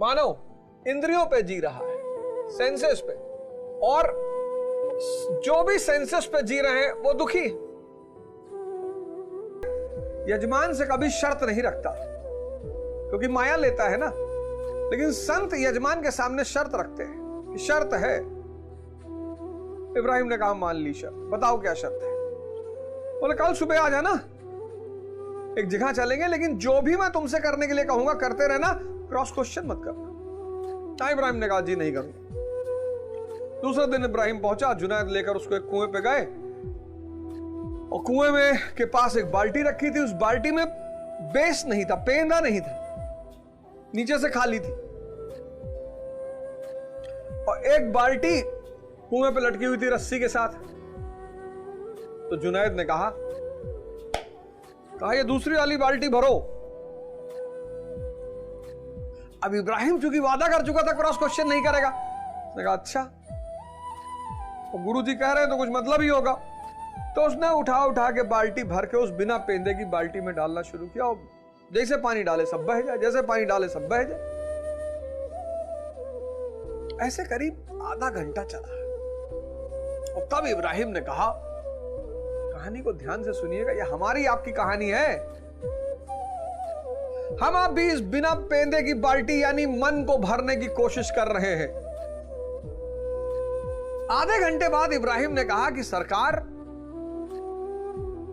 मानव इंद्रियों पे जी रहा है, सेंसेस पे, और जो भी सेंसेस पे जी रहे हैं वो दुखी है। यजमान से कभी शर्त नहीं रखता क्योंकि माया लेता है ना, लेकिन संत यजमान के सामने शर्त रखते हैं कि शर्त है। इब्राहिम ने कहा मान ली शर्त, बताओ क्या शर्त है। बोले कल सुबह आ जाना, एक जगह चलेंगे, लेकिन जो भी मैं तुमसे करने के लिए कहूंगा करते रहना, क्रॉस क्वेश्चन मत करना। इब्राहिम ने कहा जी नहीं करूंगा। दूसरा दिन इब्राहिम पहुंचा, जुनैद लेकर उसको एक कुएं पे गए, और कुएं में के पास एक बाल्टी रखी थी। उस बाल्टी में बेस नहीं था, पेंदा नहीं था, नीचे से खाली थी, और एक बाल्टी कुएं पे लटकी हुई थी रस्सी के साथ। तो जुनैद ने कहा ये दूसरी वाली बाल्टी भरो। अब इब्राहिम चूंकि वादा कर चुका था क्रॉस क्वेश्चन नहीं करेगा, उसने कहा अच्छा, तो गुरुजी कह रहे हैं तो कुछ मतलब ही होगा। तो उसने उठा के बाल्टी भर के उस बिना पेंदे की बाल्टी में डालना शुरू किया, और जैसे पानी डाले सब बह जाए, जैसे पानी डाले सब बह जाए। ऐसे करीब आधा घंटा चला, और तब इब्राहिम ने कहा कहानी को ध्यान से सुनिएगा, यह हमारी आपकी कहानी है। हम आप भी इस बिना पेंदे की बाल्टी यानी मन को भरने की कोशिश कर रहे हैं। आधे घंटे बाद इब्राहिम ने कहा कि सरकार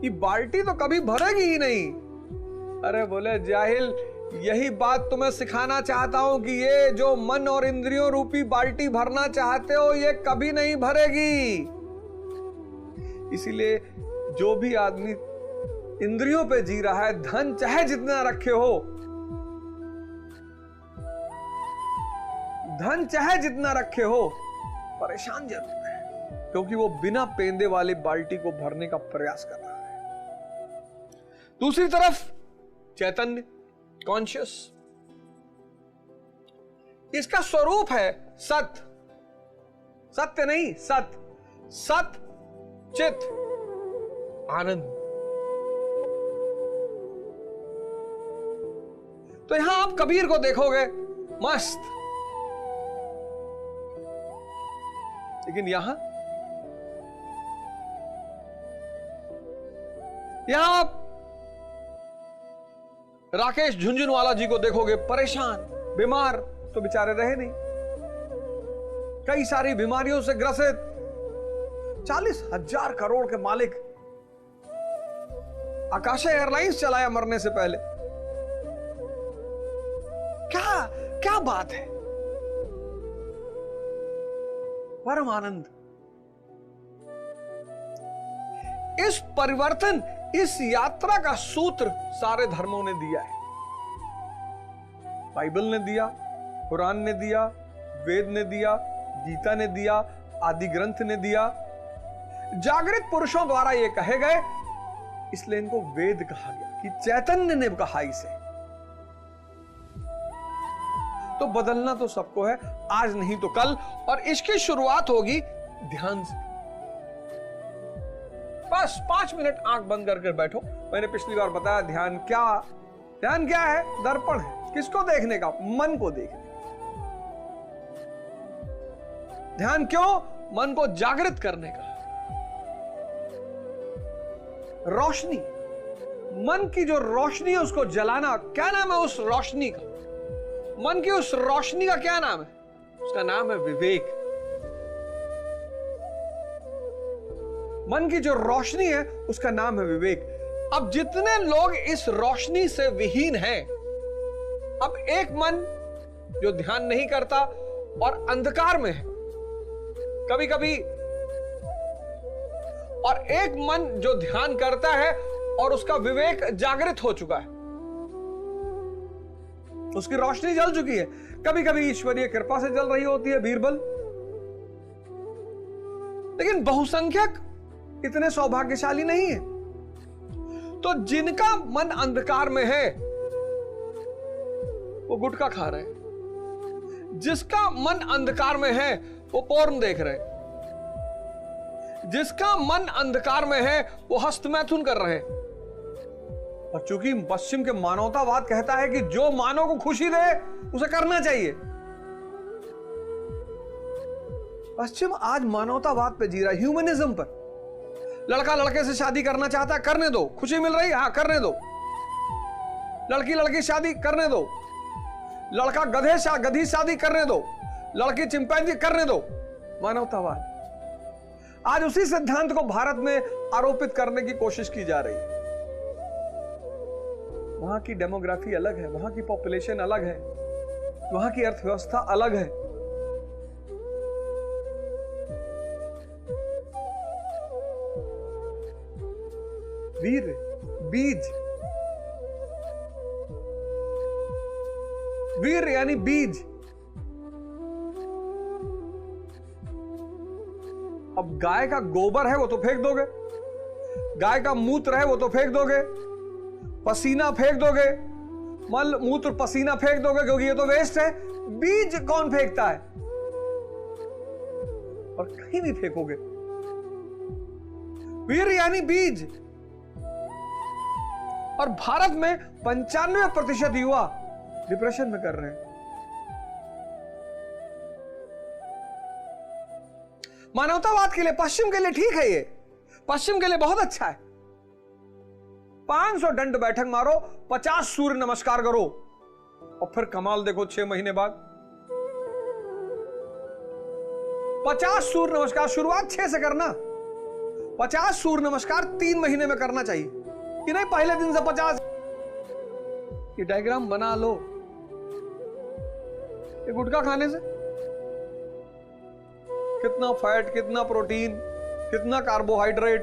ये बाल्टी तो कभी भरेगी ही नहीं। अरे बोले जाहिल, यही बात तुम्हें सिखाना चाहता हूं कि ये जो मन और इंद्रियों रूपी बाल्टी भरना चाहते हो ये कभी नहीं भरेगी। इसीलिए जो भी आदमी इंद्रियों पे जी रहा है, धन चाहे जितना रखे हो, धन चाहे जितना रखे हो, परेशान जरूर है, क्योंकि वो बिना पेंदे वाली बाल्टी को भरने का प्रयास कर रहा है। दूसरी तरफ चैतन्य, कॉन्शियस, इसका स्वरूप है सत, सत्य नहीं सत, सत चित आनंद। तो यहां आप कबीर को देखोगे मस्त, लेकिन यहां आप राकेश झुंझुनवाला जी को देखोगे परेशान, बीमार तो बेचारे रहे नहीं, कई सारी बीमारियों से ग्रसित, 40,000 करोड़ के मालिक, आकाशा एयरलाइंस चलाया मरने से पहले। क्या बात है, परम आनंद। इस परिवर्तन, इस यात्रा का सूत्र सारे धर्मों ने दिया है। बाइबल ने दिया, कुरान ने दिया, वेद ने दिया, गीता ने दिया, आदि ग्रंथ ने दिया, जागृत पुरुषों द्वारा ये कहे गए, इसलिए इनको वेद कहा गया कि चैतन्य ने कहा इसे। तो बदलना तो सबको है, आज नहीं तो कल, और इसकी शुरुआत होगी ध्यान से। बस 5 मिनट आंख बंद करके बैठो। मैंने पिछली बार बताया ध्यान क्या है? दर्पण है। किसको देखने का? मन को देखने का। ध्यान क्यों? मन को जागृत करने का। रोशनी, मन की जो रोशनी है उसको जलाना। क्या नाम है उस रोशनी का? मन की उस रोशनी का क्या नाम है? उसका नाम है विवेक। मन की जो रोशनी है उसका नाम है विवेक। अब जितने लोग इस रोशनी से विहीन हैं, अब एक मन जो ध्यान नहीं करता और अंधकार में है कभी कभी, और एक मन जो ध्यान करता है और उसका विवेक जागृत हो चुका है, उसकी रोशनी जल चुकी है। कभी कभी ईश्वरीय कृपा से जल रही होती है, बीरबल। लेकिन बहुसंख्यक इतने सौभाग्यशाली नहीं है। तो जिनका मन अंधकार में है वो गुटखा खा रहे हैं, जिसका मन अंधकार में है वो पोर्न देख रहे हैं, जिसका मन अंधकार में है वो हस्तमैथुन कर रहे हैं, और चूंकि पश्चिम के मानवतावाद कहता है कि जो मानव को खुशी दे उसे करना चाहिए, पश्चिम आज मानवतावाद पे जी रहा है, ह्यूमनिज्म पर। लड़का लड़के से शादी करना चाहता है, करने दो, खुशी मिल रही है, हाँ करने दो। लड़की लड़की शादी करने दो, लड़का गधी शादी करने दो, लड़की चिंपैंजी करने दो। मानवतावाद आज उसी सिद्धांत को भारत में आरोपित करने की कोशिश की जा रही है। वहां की डेमोग्राफी अलग है, वहां की पॉपुलेशन अलग है, वहां की अर्थव्यवस्था अलग है। वीर, बीज, वीर यानी बीज। अब गाय का गोबर है वो तो फेंक दोगे, गाय का मूत्र है वो तो फेंक दोगे, पसीना फेंक दोगे, मल मूत्र पसीना फेंक दोगे क्योंकि ये तो वेस्ट है। बीज कौन फेंकता है? और कहीं भी फेंकोगे। वीर यानी बीज। और भारत में 95% युवा डिप्रेशन में कर रहे हैं। मानवतावाद के लिए, पश्चिम के लिए ठीक है, ये पश्चिम के लिए बहुत अच्छा है। 500 दंड बैठक मारो, 50 सूर्य नमस्कार करो और फिर कमाल देखो 6 महीने बाद 50 सूर्य नमस्कार। शुरुआत 6 से करना, 50 सूर्य नमस्कार 3 महीने में करना चाहिए कि नहीं पहले दिन से 50। ये डायग्राम बना लो। ये गुटखा खाने से कितना फैट, कितना प्रोटीन, कितना कार्बोहाइड्रेट,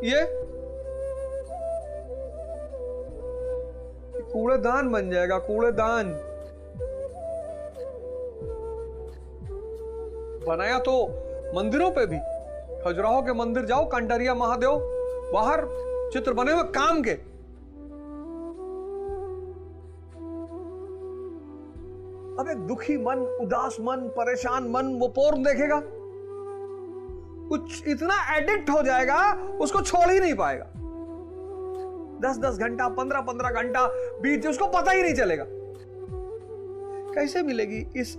ये कूड़ेदान बन जाएगा, कूड़ेदान। बनाया तो मंदिरों पे भी, खजुराहो के मंदिर जाओ, कंटरिया महादेव, बाहर चित्र बने हुए काम के। अब एक दुखी मन, उदास मन, परेशान मन वो पोर्न देखेगा, कुछ इतना एडिक्ट हो जाएगा उसको छोड़ ही नहीं पाएगा। 10-10 घंटा, 15-15 घंटा बीत, उसको पता ही नहीं चलेगा। कैसे मिलेगी इस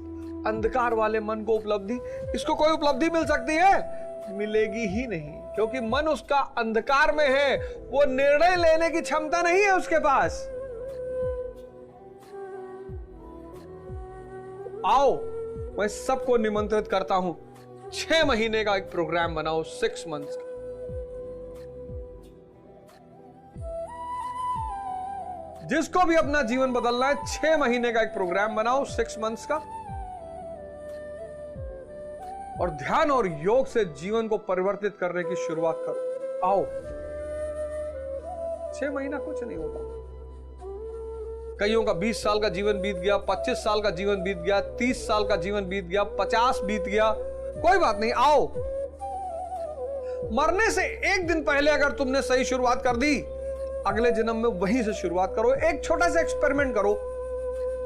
अंधकार वाले मन को उपलब्धि? इसको कोई उपलब्धि मिल सकती है? मिलेगी ही नहीं, क्योंकि मन उसका अंधकार में है। वो निर्णय लेने की क्षमता नहीं है उसके पास। आओ, मैं सबको निमंत्रित करता हूं, 6 महीने का एक प्रोग्राम बनाओ, 6 मंथ्स का। जिसको भी अपना जीवन बदलना है, 6 महीने का एक प्रोग्राम बनाओ, 6 मंथ्स का, और ध्यान और योग से जीवन को परिवर्तित करने की शुरुआत करो। आओ, 6 महीना कुछ नहीं होता। कईयों का 20 साल का जीवन बीत गया, 25 साल का जीवन बीत गया, 30 साल का जीवन बीत गया, 50 बीत गया, कोई बात नहीं। आओ, मरने से 1 दिन पहले अगर तुमने सही शुरुआत कर दी, अगले जन्म में वहीं से शुरुआत करो। एक छोटा सा एक्सपेरिमेंट करो।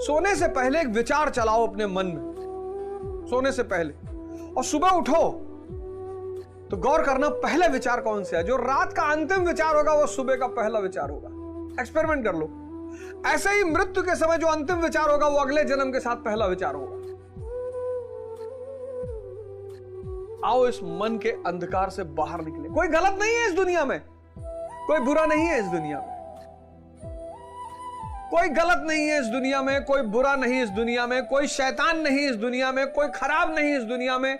सोने से पहले एक विचार चलाओ अपने मन में, सोने से पहले, और सुबह उठो तो गौर करना पहला विचार कौन सा है। जो रात का अंतिम विचार होगा वो सुबह का पहला विचार होगा। एक्सपेरिमेंट कर लो। ऐसे ही मृत्यु के समय जो अंतिम विचार होगा वो अगले जन्म के साथ पहला विचार होगा। आओ, इस मन के अंधकार से बाहर निकले। कोई गलत नहीं है इस दुनिया में, कोई बुरा नहीं है इस दुनिया में, कोई गलत नहीं है इस दुनिया में, कोई बुरा नहीं इस दुनिया में, कोई शैतान नहीं इस दुनिया में, कोई खराब नहीं इस दुनिया में।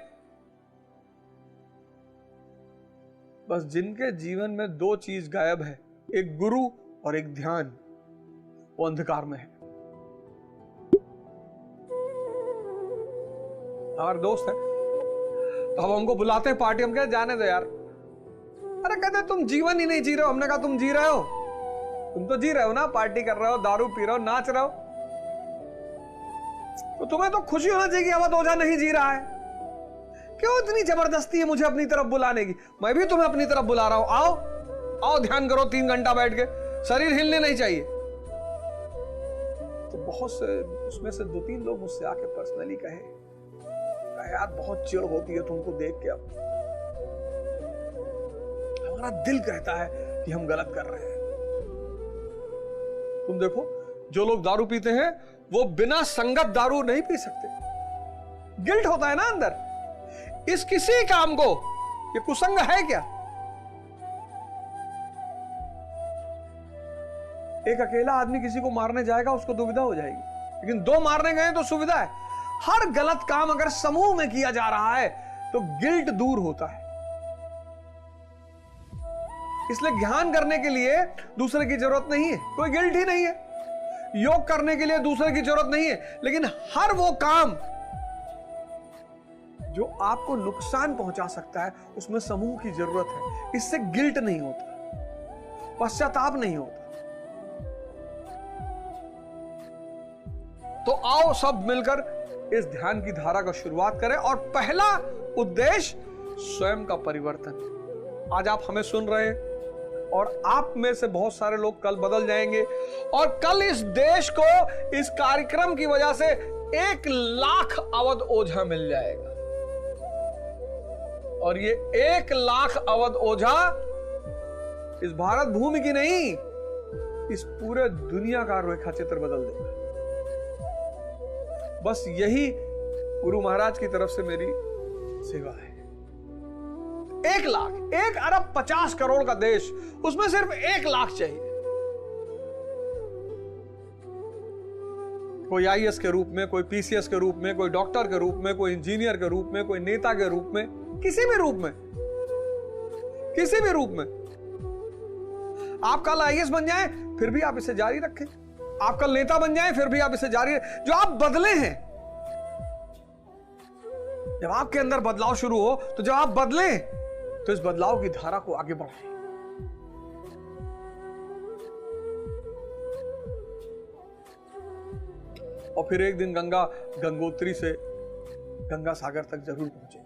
बस जिनके जीवन में 2 चीज गायब है, एक गुरु और एक ध्यान, वो अंधकार में है। हमारे दोस्त है तो अब हमको बुलाते हैं पार्टी, हम कहते जाने दो यार। अरे कहते तुम जीवन ही नहीं जी रहे हो। हमने कहा तुम जी रहे हो, तुम तो जी रहे हो ना, पार्टी कर रहे हो, दारू पी रहे हो, नाच रहे हो, तो तुम्हें तो खुशी होना चाहिए कि अवध ओझा नहीं जी रहा है। क्यों इतनी जबरदस्ती है मुझे अपनी तरफ बुलाने की? मैं भी तुम्हें अपनी तरफ बुला रहा हूं। आओ आओ, ध्यान करो 3 घंटा बैठ के, शरीर हिलने नहीं चाहिए। तो बहुत से उसमें से 2-3 लोग मुझसे आके पर्सनली कहे यार बहुत चिढ़ होती है तुमको देख के। अब हमारा दिल कहता है कि हम गलत कर रहे हैं। तुम देखो, जो लोग दारू पीते हैं वो बिना संगत दारू नहीं पी सकते। गिल्ट होता है ना अंदर। इस किसी काम को, ये कुसंग है क्या? एक अकेला आदमी किसी को मारने जाएगा, उसको दुविधा हो जाएगी, लेकिन दो मारने गए तो सुविधा है। हर गलत काम अगर समूह में किया जा रहा है तो गिल्ट दूर होता है। इसलिए ध्यान करने के लिए दूसरे की जरूरत नहीं है, कोई गिल्ट ही नहीं है। योग करने के लिए दूसरे की जरूरत नहीं है, लेकिन हर वो काम जो आपको नुकसान पहुंचा सकता है उसमें समूह की जरूरत है। इससे गिल्ट नहीं होता, पश्चाताप नहीं होता। तो आओ सब मिलकर इस ध्यान की धारा का शुरुआत करें। और पहला उद्देश्य स्वयं का परिवर्तन। आज आप हमें सुन रहे हैं और आप में से बहुत सारे लोग कल बदल जाएंगे, और कल इस देश को इस कार्यक्रम की वजह से 1 लाख अवध ओझा मिल जाएगा। और ये 1 लाख अवध ओझा इस भारत भूमि की नहीं, इस पूरे दुनिया का रेखा चित्र बदल देगा। बस यही गुरु महाराज की तरफ से मेरी सेवा है। 1 लाख, 1 अरब 50 करोड़ का देश, उसमें सिर्फ 1 लाख चाहिए। कोई आईएएस के रूप में, कोई पीसीएस के रूप में, कोई डॉक्टर के रूप में, कोई इंजीनियर के रूप में, कोई नेता के रूप में, किसी भी रूप में, किसी भी रूप में। आप कल आईएएस बन जाएं फिर भी आप इसे जारी रखें, आप कल नेता बन जाएं फिर भी आप इसे जारी रखें। जो आप बदले हैं, जब आपके अंदर बदलाव शुरू हो, तो जब आप बदलें तो इस बदलाव की धारा को आगे बढ़ाएं। और फिर एक दिन गंगा गंगोत्री से गंगा सागर तक जरूर पहुंचे।